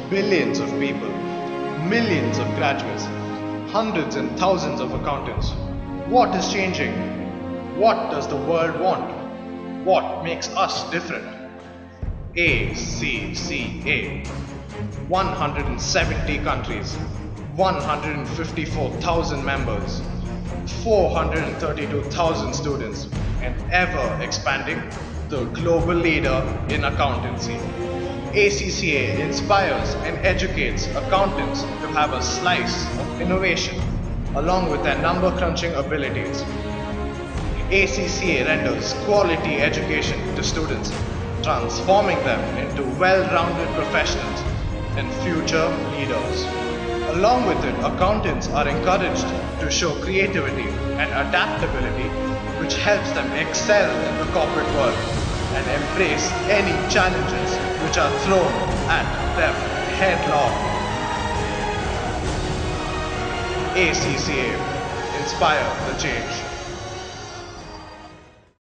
billions of people, millions of graduates, hundreds and thousands of accountants. What is changing? What does the world want? What makes us different? ACCA. 170 countries, 154,000 members, 432,000 students, and ever expanding, the global leader in accountancy. ACCA inspires and educates accountants to have a slice of innovation along with their number crunching abilities. ACCA renders quality education to students, transforming them into well-rounded professionals and future leaders. Along with it, accountants are encouraged to show creativity and adaptability, which helps them excel in the corporate world and embrace any challenges which are thrown at them headlong. ACCA, inspire the change.